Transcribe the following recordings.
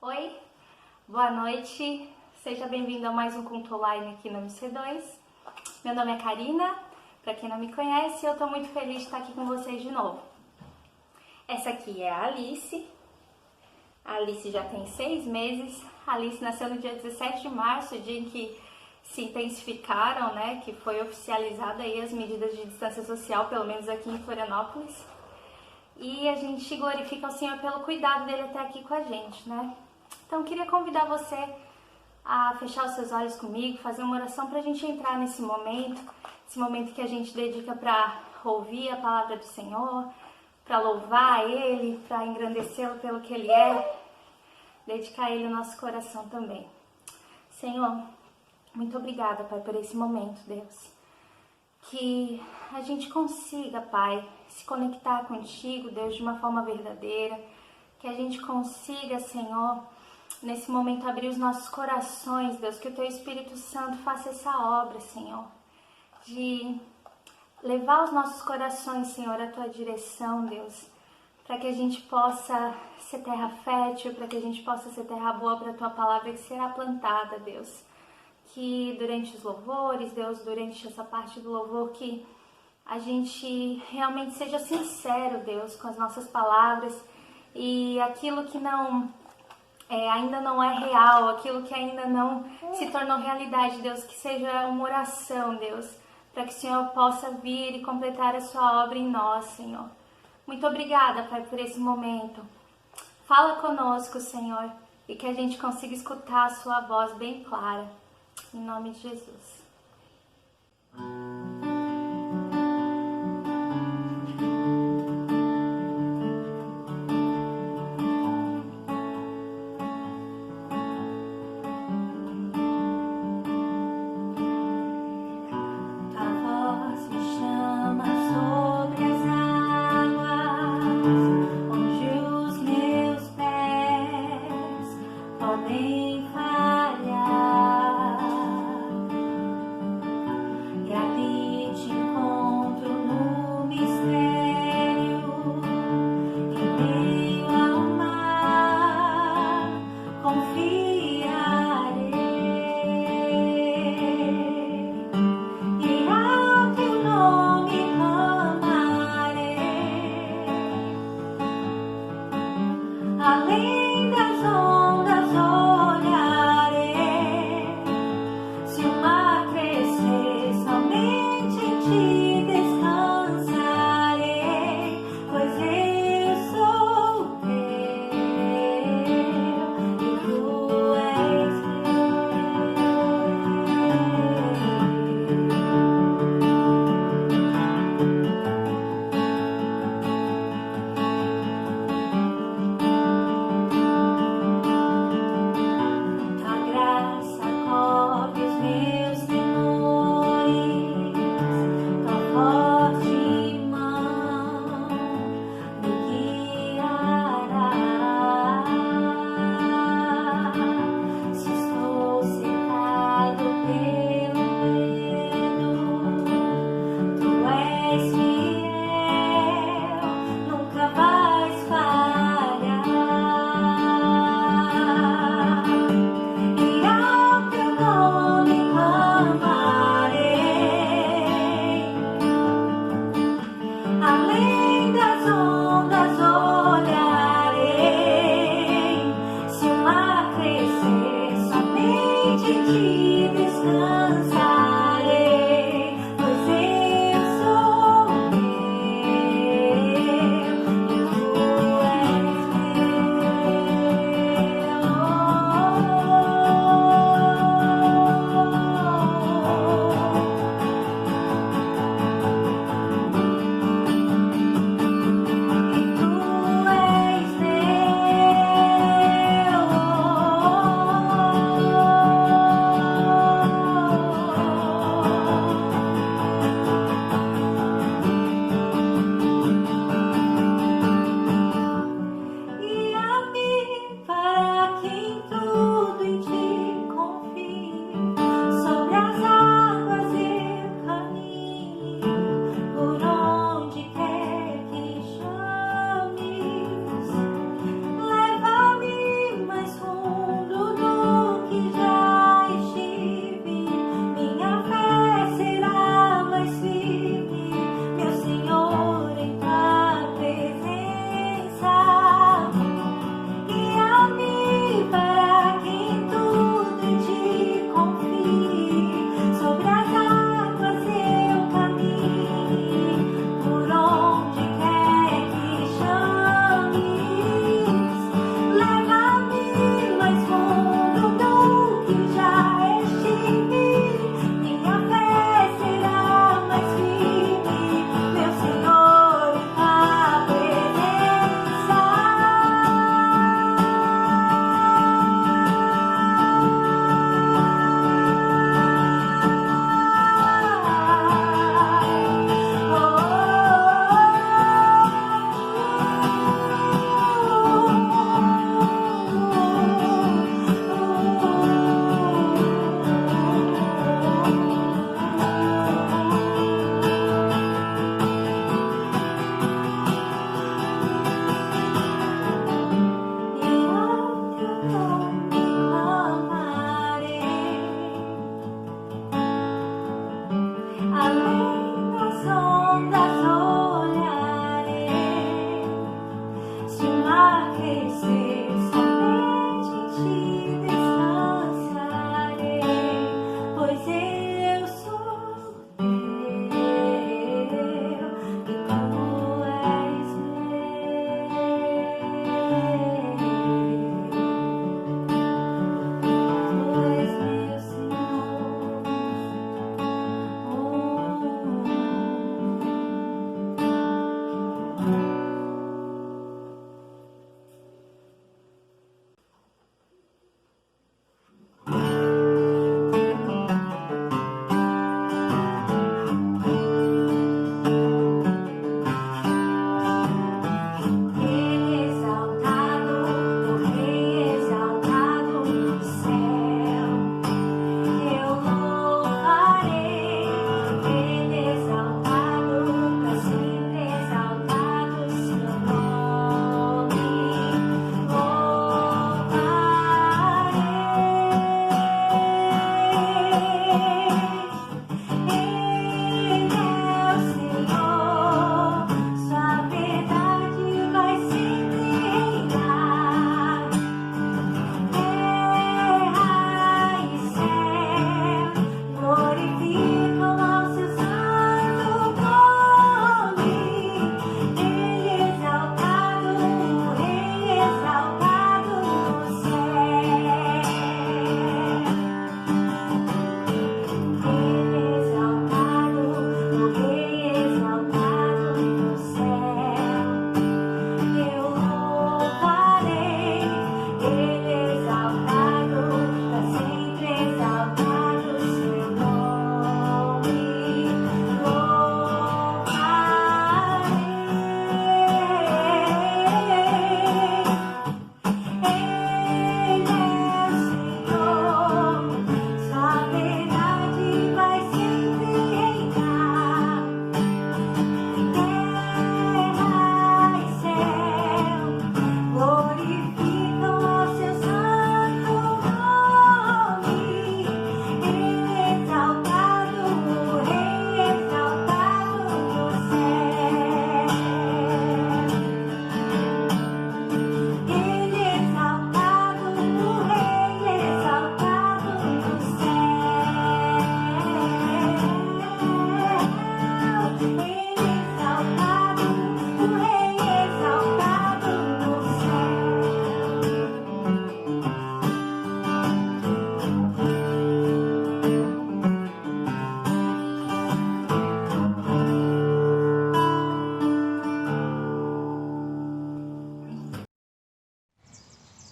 Oi, boa noite, seja bem-vindo a mais um culto online aqui no MC2. Meu nome é Karina, para quem não me conhece, eu tô muito feliz de estar aqui com vocês de novo. Essa aqui é a Alice. A Alice já tem 6 meses. A Alice nasceu no dia 17 de março, dia em que se intensificaram, né, que foi oficializada aí as medidas de distância social, pelo menos aqui em Florianópolis. E a gente glorifica o Senhor pelo cuidado dele até aqui com a gente, né? Então, eu queria convidar você a fechar os seus olhos comigo, fazer uma oração para a gente entrar nesse momento, esse momento que a gente dedica para ouvir a palavra do Senhor, para louvar a Ele, para engrandecê-lo pelo que Ele é, dedicar a Ele o nosso coração também. Senhor, muito obrigada, Pai, por esse momento, Deus. Que a gente consiga, Pai, se conectar contigo, Deus, de uma forma verdadeira. Que a gente consiga, Senhor, nesse momento abrir os nossos corações, Deus. Que o Teu Espírito Santo faça essa obra, Senhor. De levar os nossos corações, Senhor, à Tua direção, Deus. Para que a gente possa ser terra fértil, para que a gente possa ser terra boa para a Tua palavra que será plantada, Deus. Que durante os louvores, Deus, durante essa parte do louvor, que a gente realmente seja sincero, Deus, com as nossas palavras e aquilo que ainda não é real, aquilo que ainda não se tornou realidade, Deus, que seja uma oração, Deus, para que o Senhor possa vir e completar a sua obra em nós, Senhor. Muito obrigada, Pai, por esse momento. Fala conosco, Senhor, e que a gente consiga escutar a sua voz bem clara. Em nome de Jesus.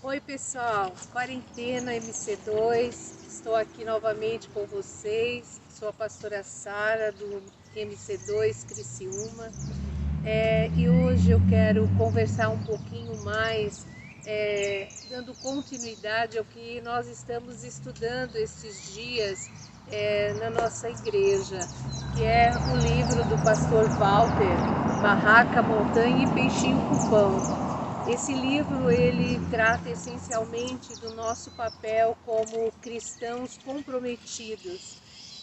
Oi pessoal, Quarentena MC2, estou aqui novamente com vocês, sou a pastora Sara do MC2 Criciúma e hoje eu quero conversar um pouquinho mais, dando continuidade ao que nós estamos estudando esses dias na nossa igreja, que é o livro do pastor Walter, Barraca, Montanha e Peixinho com Pão. Esse livro ele trata essencialmente do nosso papel como cristãos comprometidos.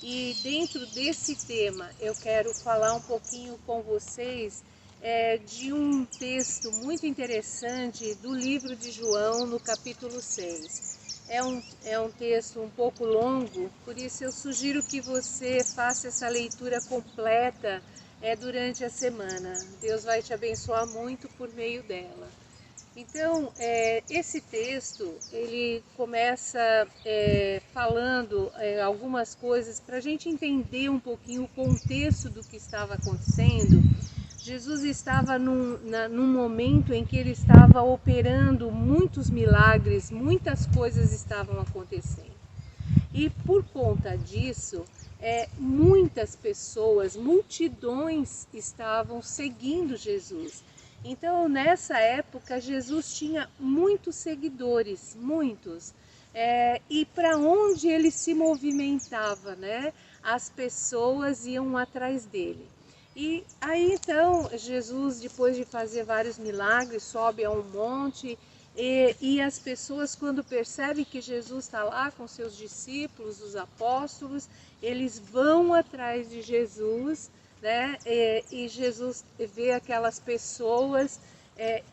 E dentro desse tema eu quero falar um pouquinho com vocês de um texto muito interessante do livro de João, no capítulo 6. É um texto um pouco longo, por isso eu sugiro que você faça essa leitura completa durante a semana. Deus vai te abençoar muito por meio dela. Então, esse texto, ele começa falando algumas coisas para a gente entender um pouquinho o contexto do que estava acontecendo. Jesus estava num momento em que ele estava operando muitos milagres, muitas coisas estavam acontecendo. E por conta disso, muitas pessoas, multidões estavam seguindo Jesus. Então, nessa época, Jesus tinha muitos seguidores, muitos. E para onde ele se movimentava, né? As pessoas iam atrás dele. E aí então, Jesus, depois de fazer vários milagres, sobe a um monte e as pessoas, quando percebem que Jesus está lá com seus discípulos, os apóstolos, eles vão atrás de Jesus, né? E Jesus vê aquelas pessoas,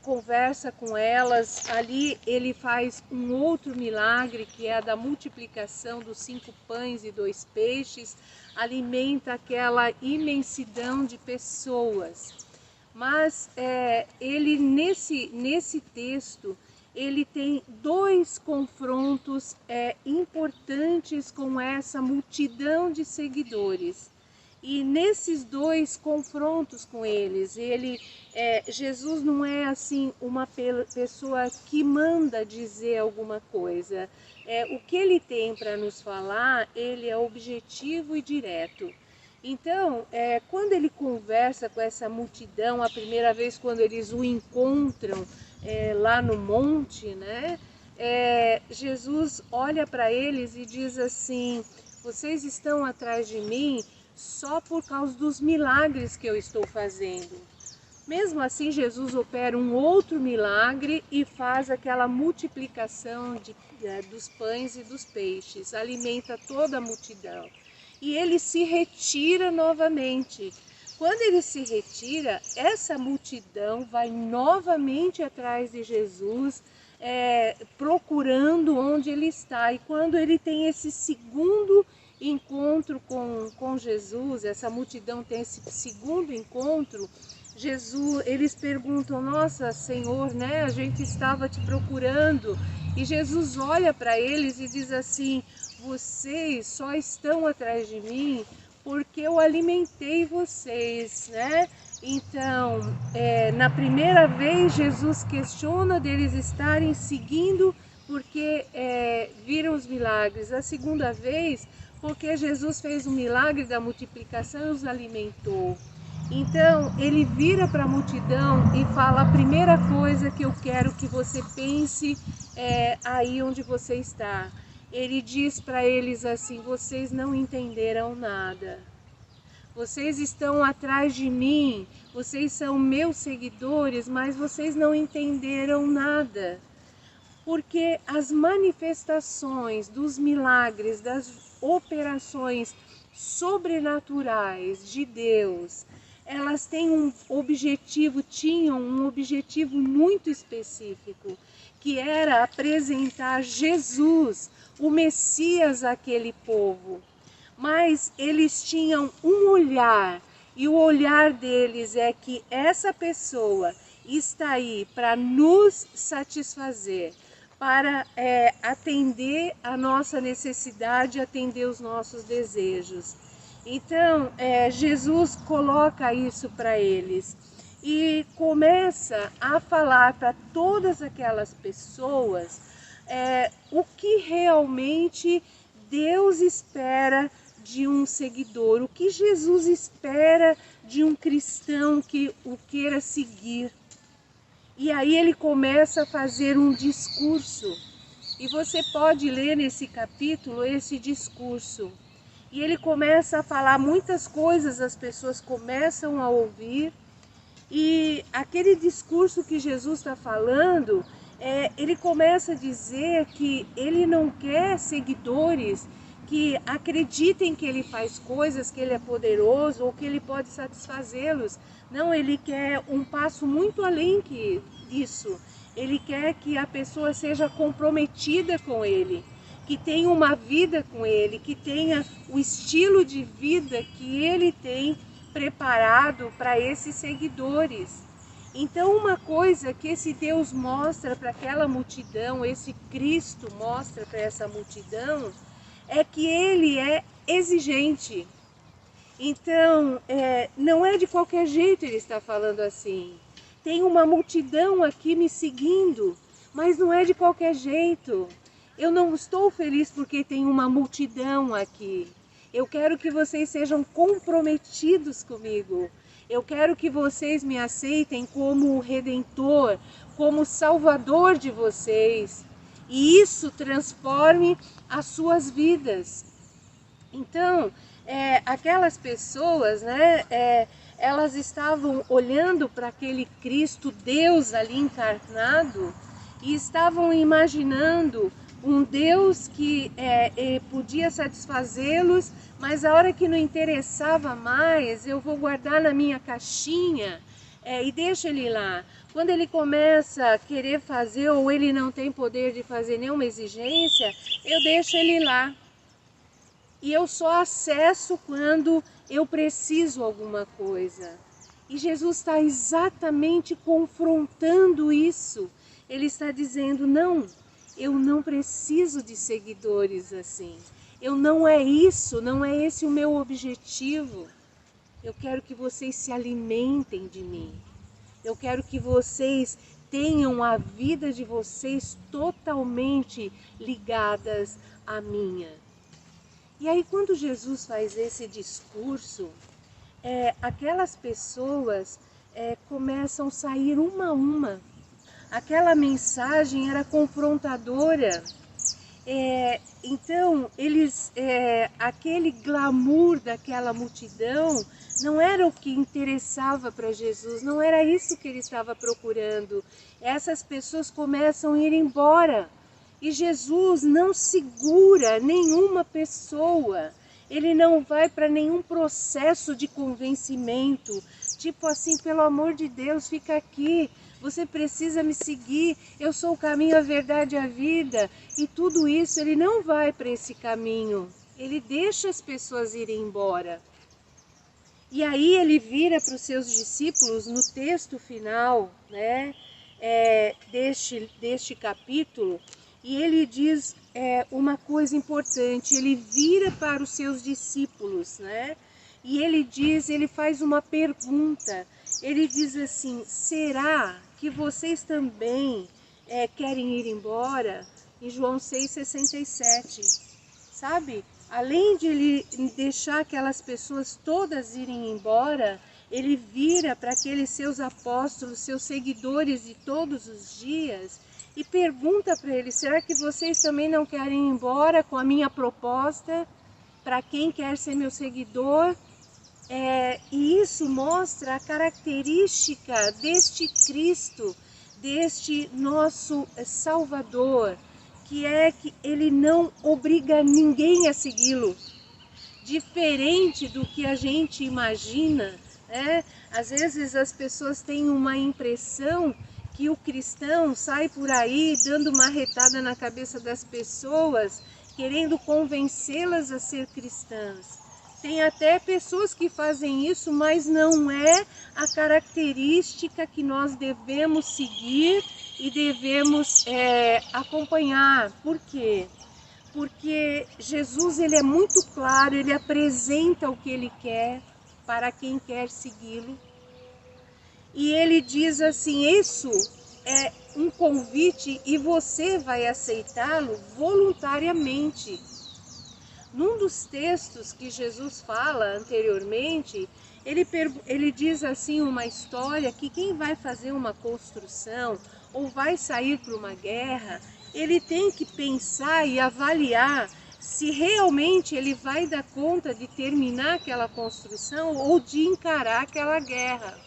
conversa com elas. Ali ele faz um outro milagre, que é a da multiplicação dos 5 pães e 2 peixes, alimenta aquela imensidão de pessoas. Mas ele nesse texto ele tem 2 confrontos importantes com essa multidão de seguidores. E nesses 2 confrontos com eles, Jesus não é assim uma pessoa que manda dizer alguma coisa. O que ele tem para nos falar, ele é objetivo e direto. Então, quando ele conversa com essa multidão, a primeira vez quando eles o encontram lá no monte, né? Jesus olha para eles e diz assim: vocês estão atrás de mim só por causa dos milagres que eu estou fazendo. Mesmo assim, Jesus opera um outro milagre e faz aquela multiplicação dos pães e dos peixes, alimenta toda a multidão. E ele se retira novamente. Quando ele se retira, essa multidão vai novamente atrás de Jesus, procurando onde ele está. E quando ele tem esse segundo encontro com Jesus, essa multidão tem esse segundo encontro, eles perguntam: nossa, Senhor, né? A gente estava te procurando. E Jesus olha para eles e diz assim: vocês só estão atrás de mim porque eu alimentei vocês, né? Então, na primeira vez, Jesus questiona deles estarem seguindo porque viram os milagres. A segunda vez, porque Jesus fez o milagre da multiplicação e os alimentou. Então, ele vira para a multidão e fala: a primeira coisa que eu quero que você pense aí onde você está. Ele diz para eles assim: vocês não entenderam nada. Vocês estão atrás de mim, vocês são meus seguidores, mas vocês não entenderam nada. Porque as manifestações dos milagres, das operações sobrenaturais de Deus, elas tinham um objetivo muito específico, que era apresentar Jesus, o Messias, àquele povo. Mas eles tinham um olhar, e o olhar deles é que essa pessoa está aí para nos satisfazer, para atender a nossa necessidade, atender os nossos desejos. Então, Jesus coloca isso para eles. e começa a falar para todas aquelas pessoas o que realmente Deus espera de um seguidor, o que Jesus espera de um cristão que o queira seguir. E aí ele começa a fazer um discurso, e você pode ler nesse capítulo esse discurso. E ele começa a falar muitas coisas, as pessoas começam a ouvir, e aquele discurso que Jesus está falando, ele começa a dizer que ele não quer seguidores que acreditem que ele faz coisas, que ele é poderoso ou que ele pode satisfazê-los. Não, ele quer um passo muito além que isso. Ele quer que a pessoa seja comprometida com ele, que tenha uma vida com ele, que tenha o estilo de vida que ele tem preparado para esses seguidores. Então, uma coisa que esse Deus mostra para aquela multidão, esse Cristo mostra para essa multidão, é que ele é exigente. Então, não é de qualquer jeito ele está falando assim. Tem uma multidão aqui me seguindo, mas não é de qualquer jeito. Eu não estou feliz porque tem uma multidão aqui. Eu quero que vocês sejam comprometidos comigo. Eu quero que vocês me aceitem como o Redentor, como o Salvador de vocês. E isso transforme as suas vidas. Então, aquelas pessoas, né, elas estavam olhando para aquele Cristo, Deus ali encarnado, e estavam imaginando um Deus que podia satisfazê-los, mas a hora que não interessava mais, eu vou guardar na minha caixinha e deixo ele lá. Quando ele começa a querer fazer ou ele não tem poder de fazer nenhuma exigência, eu deixo ele lá. E eu só acesso quando eu preciso alguma coisa. E Jesus está exatamente confrontando isso. Ele está dizendo, não, eu não preciso de seguidores assim. Não é isso, não é esse o meu objetivo. Eu quero que vocês se alimentem de mim. Eu quero que vocês tenham a vida de vocês totalmente ligadas à minha. E aí quando Jesus faz esse discurso, aquelas pessoas começam a sair uma a uma. Aquela mensagem era confrontadora. Então, aquele glamour daquela multidão não era o que interessava para Jesus, não era isso que ele estava procurando. Essas pessoas começam a ir embora e Jesus não segura nenhuma pessoa, ele não vai para nenhum processo de convencimento, tipo assim, pelo amor de Deus, fica aqui. Você precisa me seguir, eu sou o caminho, a verdade e a vida. E tudo isso, ele não vai para esse caminho. Ele deixa as pessoas irem embora. E aí ele vira para os seus discípulos no texto final, né, deste capítulo, e ele diz uma coisa importante. Ele vira para os seus discípulos, né, e ele faz uma pergunta. Ele diz assim, será que vocês também querem ir embora? Em João 6,67, sabe? Além de ele deixar aquelas pessoas todas irem embora, ele vira para aqueles seus apóstolos, seus seguidores de todos os dias, e pergunta para eles, será que vocês também não querem ir embora com a minha proposta para quem quer ser meu seguidor? E isso mostra a característica deste Cristo, deste nosso Salvador, que ele não obriga ninguém a segui-lo. Diferente do que a gente imagina, né? Às vezes as pessoas têm uma impressão que o cristão sai por aí dando uma retada na cabeça das pessoas, querendo convencê-las a ser cristãs. Tem até pessoas que fazem isso, mas não é a característica que nós devemos seguir e devemos acompanhar. Por quê? Porque Jesus, ele é muito claro, ele apresenta o que ele quer para quem quer segui-lo. E ele diz assim, isso é um convite e você vai aceitá-lo voluntariamente. Num dos textos que Jesus fala anteriormente, ele diz assim uma história que quem vai fazer uma construção ou vai sair para uma guerra, ele tem que pensar e avaliar se realmente ele vai dar conta de terminar aquela construção ou de encarar aquela guerra.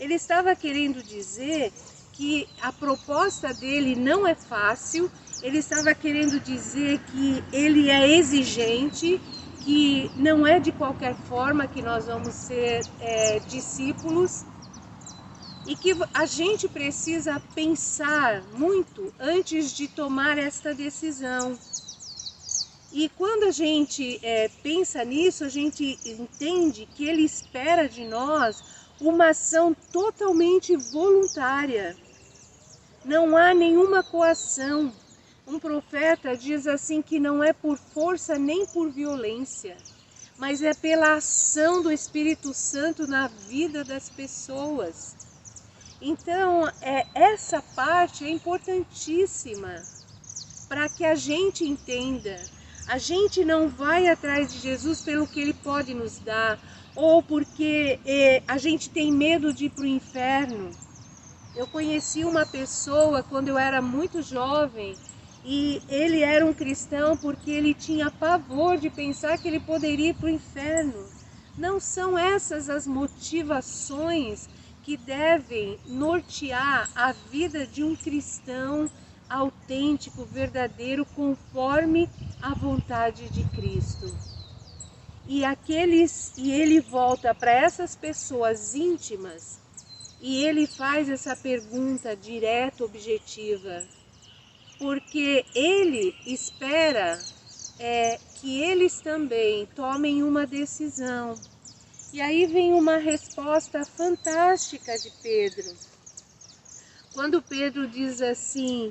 Ele estava querendo dizer que a proposta dele não é fácil, ele estava querendo dizer que ele é exigente, que não é de qualquer forma que nós vamos ser discípulos e que a gente precisa pensar muito antes de tomar esta decisão. E quando a gente pensa nisso, a gente entende que ele espera de nós uma ação totalmente voluntária. Não há nenhuma coação. Um profeta diz assim que não é por força nem por violência, mas é pela ação do Espírito Santo na vida das pessoas. Então, essa parte é importantíssima para que a gente entenda. A gente não vai atrás de Jesus pelo que ele pode nos dar, ou porque a gente tem medo de ir para o inferno. Eu conheci uma pessoa quando eu era muito jovem, e ele era um cristão porque ele tinha pavor de pensar que ele poderia ir para o inferno. Não são essas as motivações que devem nortear a vida de um cristão autêntico, verdadeiro, conforme a vontade de Cristo. E ele volta para essas pessoas íntimas e ele faz essa pergunta direta, objetiva, porque ele espera que eles também tomem uma decisão. E aí vem uma resposta fantástica de Pedro. Quando Pedro diz assim,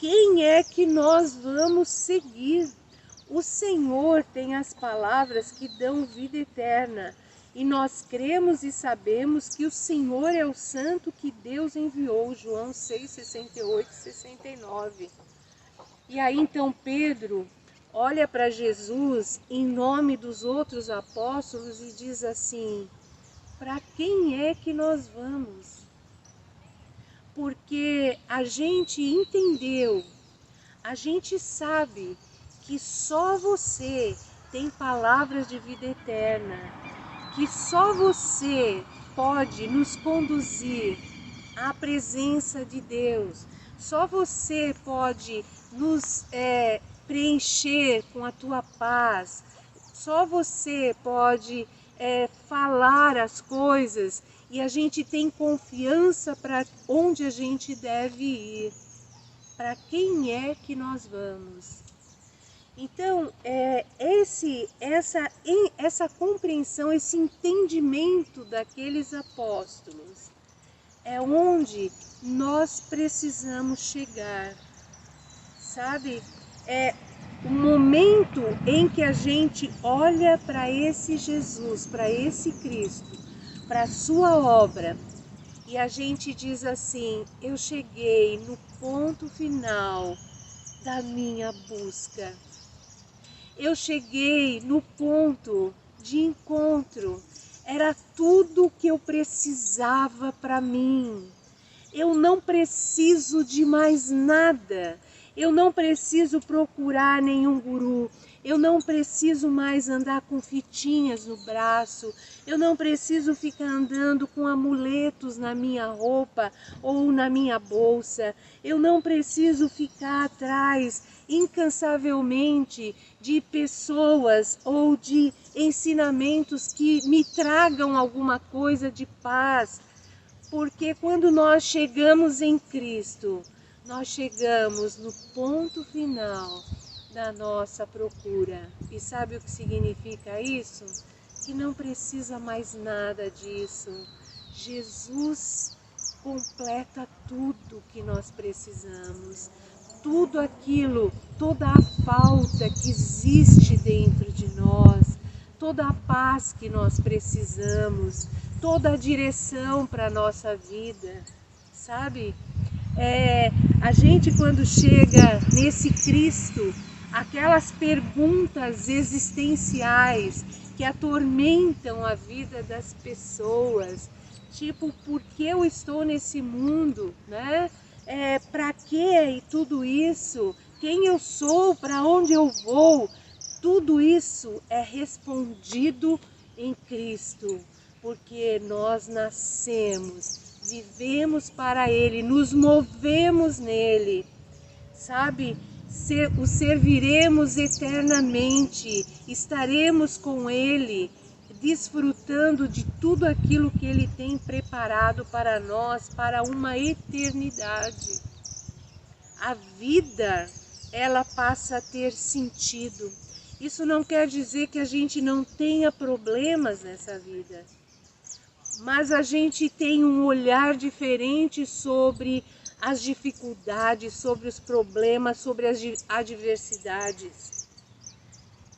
quem é que nós vamos seguir? O Senhor tem as palavras que dão vida eterna, e nós cremos e sabemos que o Senhor é o Santo que Deus enviou, João 6, 68 e 69. E aí então Pedro olha para Jesus em nome dos outros apóstolos e diz assim, para quem é que nós vamos? Porque a gente entendeu, a gente sabe que só você tem palavras de vida eterna, que só você pode nos conduzir à presença de Deus, só você pode nos preencher com a tua paz, só você pode falar as coisas e a gente tem confiança para onde a gente deve ir. Para quem é que nós vamos? Então, essa compreensão, esse entendimento daqueles apóstolos é onde nós precisamos chegar, sabe? É o momento em que a gente olha para esse Jesus, para esse Cristo, para a sua obra, e a gente diz assim, eu cheguei no ponto final da minha busca. Eu cheguei no ponto de encontro, era tudo o que eu precisava para mim. Eu não preciso de mais nada, eu não preciso procurar nenhum guru, eu não preciso mais andar com fitinhas no braço, eu não preciso ficar andando com amuletos na minha roupa ou na minha bolsa, eu não preciso ficar atrás incansavelmente de pessoas ou de ensinamentos que me tragam alguma coisa de paz, porque quando nós chegamos em Cristo, nós chegamos no ponto final da nossa procura. E sabe o que significa isso? Que não precisa mais nada disso. Jesus completa tudo que nós precisamos. Tudo aquilo, toda a falta que existe dentro de nós, toda a paz que nós precisamos, toda a direção para a nossa vida, sabe? A gente quando chega nesse Cristo, aquelas perguntas existenciais que atormentam a vida das pessoas, tipo, por que eu estou nesse mundo, né? Para que tudo isso? Quem eu sou? Para onde eu vou? Tudo isso é respondido em Cristo, porque nós nascemos, vivemos para Ele, nos movemos nele, sabe? O serviremos eternamente, estaremos com Ele, desfrutando de tudo aquilo que Ele tem preparado para nós, para uma eternidade. A vida, ela passa a ter sentido. Isso não quer dizer que a gente não tenha problemas nessa vida, mas a gente tem um olhar diferente sobre as dificuldades, sobre os problemas, sobre as adversidades.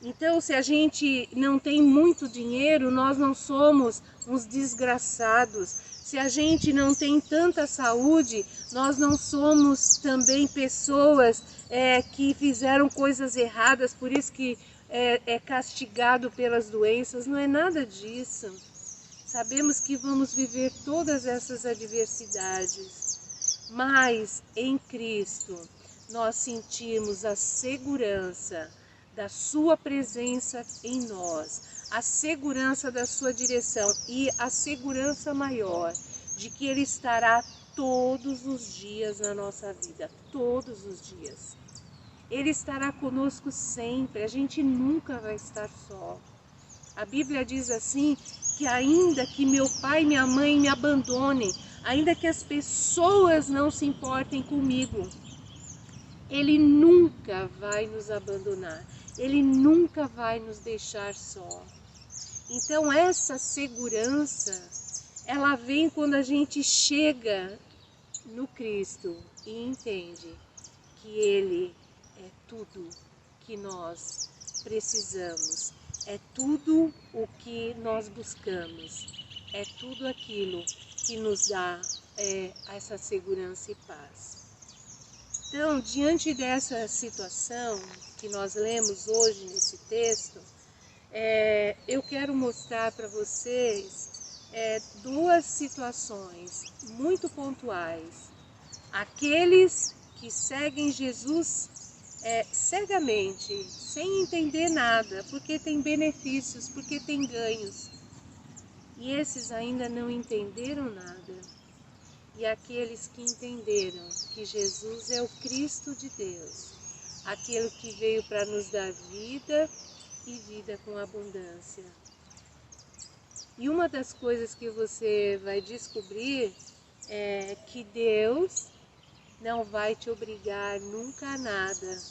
Então, se a gente não tem muito dinheiro, nós não somos uns desgraçados. Se a gente não tem tanta saúde, nós não somos também pessoas que fizeram coisas erradas, por isso que é castigado pelas doenças. Não é nada disso. Sabemos que vamos viver todas essas adversidades, mas em Cristo nós sentimos a segurança da sua presença em nós, a segurança da sua direção e a segurança maior de que Ele estará todos os dias na nossa vida, todos os dias. Ele estará conosco sempre, a gente nunca vai estar só. A Bíblia diz assim, que ainda que meu pai e minha mãe me abandonem, ainda que as pessoas não se importem comigo, Ele nunca vai nos abandonar, Ele nunca vai nos deixar só. Então essa segurança, ela vem quando a gente chega no Cristo e entende que Ele é tudo que nós precisamos, é tudo o que nós buscamos, é tudo aquilo que nos dá essa segurança e paz. Então, diante dessa situação que nós lemos hoje nesse texto, eu quero mostrar para vocês duas situações muito pontuais. Aqueles que seguem Jesus cegamente, sem entender nada, porque tem benefícios, porque tem ganhos. E esses ainda não entenderam nada. E aqueles que entenderam que Jesus é o Cristo de Deus, aquele que veio para nos dar vida e vida com abundância. E uma das coisas que você vai descobrir é que Deus não vai te obrigar nunca a nada,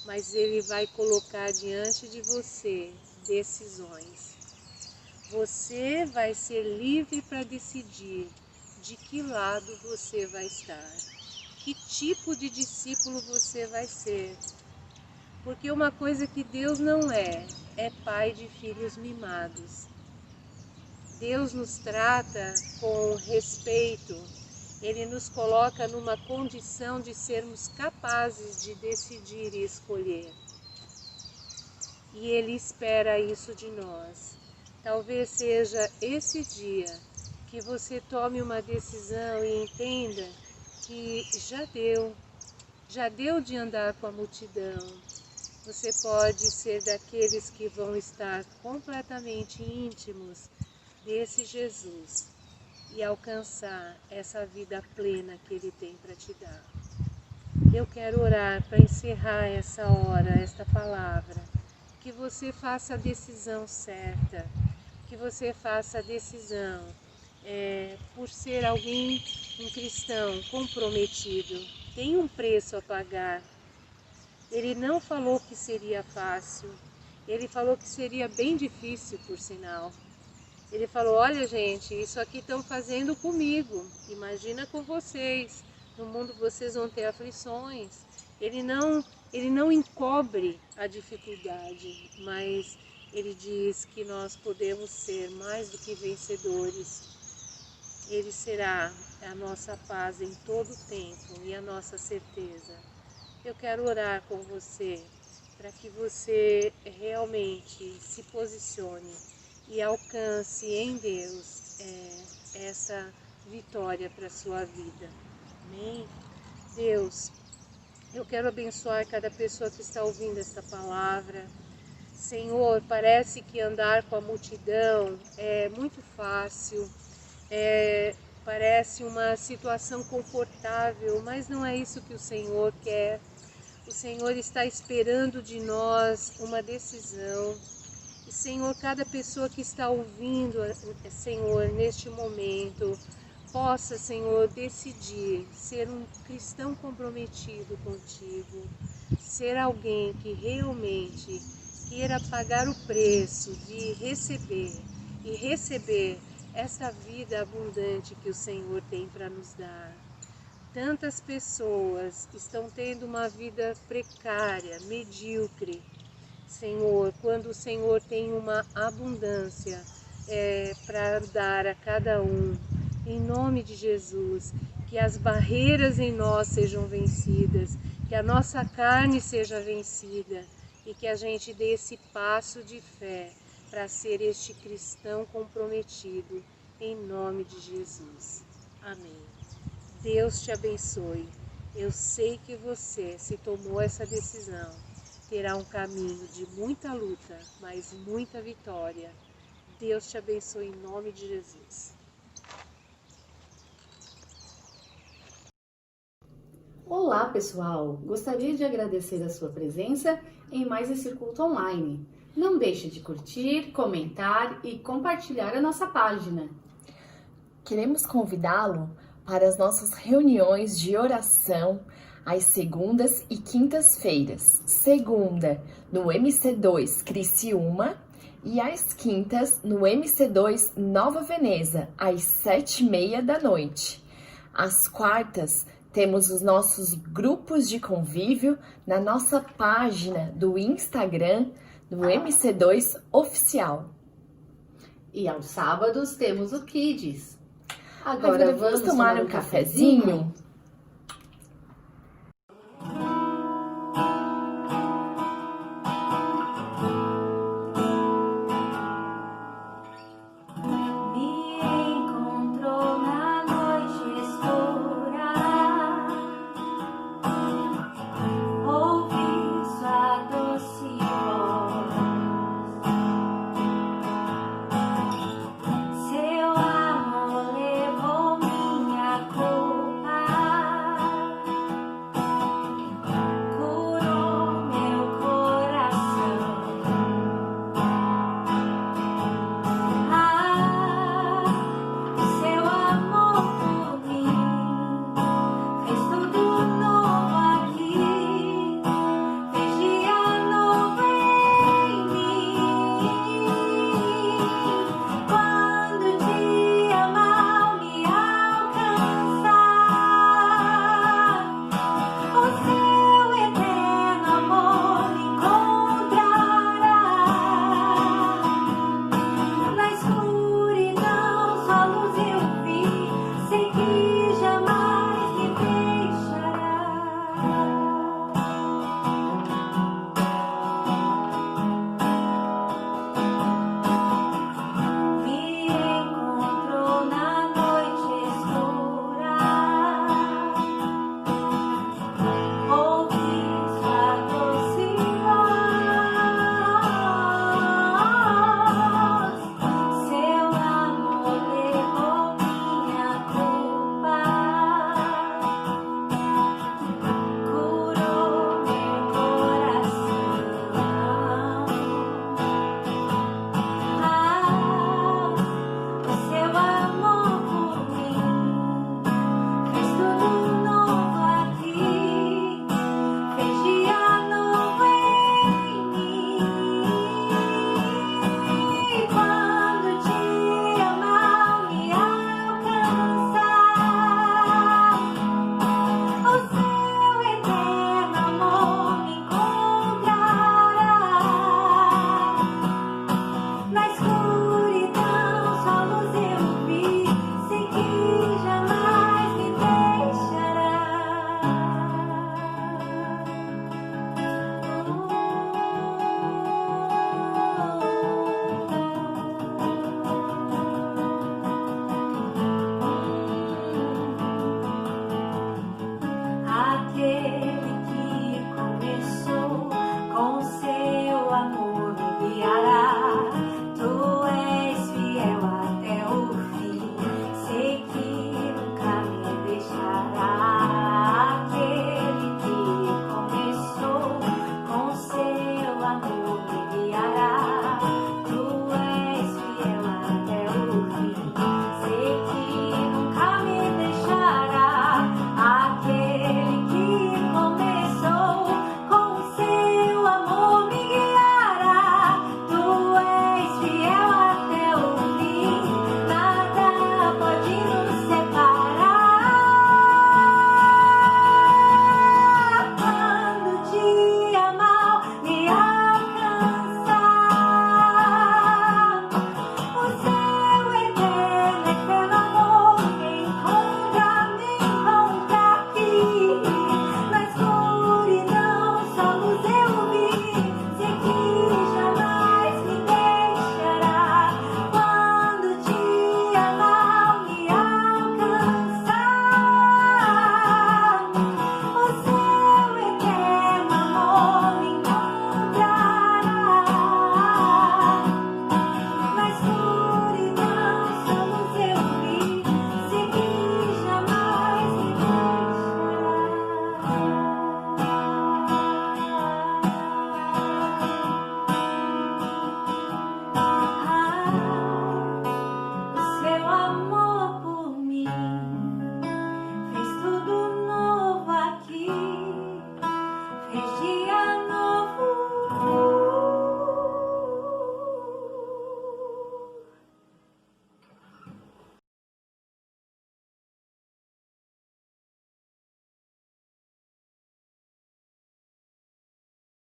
mas Ele vai colocar diante de você decisões. Você vai ser livre para decidir de que lado você vai estar, que tipo de discípulo você vai ser. Porque uma coisa que Deus não é pai de filhos mimados. Deus nos trata com respeito, Ele nos coloca numa condição de sermos capazes de decidir e escolher. E Ele espera isso de nós. Talvez seja esse dia que você tome uma decisão e entenda que já deu de andar com a multidão. Você pode ser daqueles que vão estar completamente íntimos desse Jesus e alcançar essa vida plena que Ele tem para te dar. Eu quero orar para encerrar essa hora, esta palavra, que você faça a decisão certa, que você faça a decisão por ser alguém, um cristão comprometido. Tem um preço a pagar. Ele não falou que seria fácil, Ele falou que seria bem difícil, por sinal. Ele falou, olha gente, isso aqui estão fazendo comigo, imagina com vocês, no mundo vocês vão ter aflições. Ele não encobre a dificuldade, mas Ele diz que nós podemos ser mais do que vencedores. Ele será a nossa paz em todo o tempo e a nossa certeza. Eu quero orar com você para que você realmente se posicione e alcance em Deus essa vitória para a sua vida. Amém? Deus, eu quero abençoar cada pessoa que está ouvindo esta palavra. Senhor, parece que andar com a multidão é muito fácil, parece uma situação confortável, mas não é isso que o Senhor quer. O Senhor está esperando de nós uma decisão. E, Senhor, cada pessoa que está ouvindo, Senhor, neste momento, possa, Senhor, decidir ser um cristão comprometido contigo, ser alguém que realmente queira pagar o preço de receber essa vida abundante que o Senhor tem para nos dar. Tantas pessoas estão tendo uma vida precária, medíocre, Senhor, quando o Senhor tem uma abundância para dar a cada um. Em nome de Jesus, que as barreiras em nós sejam vencidas, que a nossa carne seja vencida e que a gente dê esse passo de fé para ser este cristão comprometido, em nome de Jesus. Amém. Deus te abençoe. Eu sei que você, se tomou essa decisão, terá um caminho de muita luta, mas muita vitória. Deus te abençoe em nome de Jesus. Olá, pessoal! Gostaria de agradecer a sua presença em mais esse culto online. Não deixe de curtir, comentar e compartilhar a nossa página. Queremos convidá-lo para as nossas reuniões de oração às segundas e quintas-feiras. Segunda no MC2 Criciúma e às quintas no MC2 Nova Veneza, às 7h30 da noite. Às quartas, temos os nossos grupos de convívio na nossa página do Instagram, do MC2 Oficial. E aos sábados temos o Kids. Agora vamos tomar um cafezinho?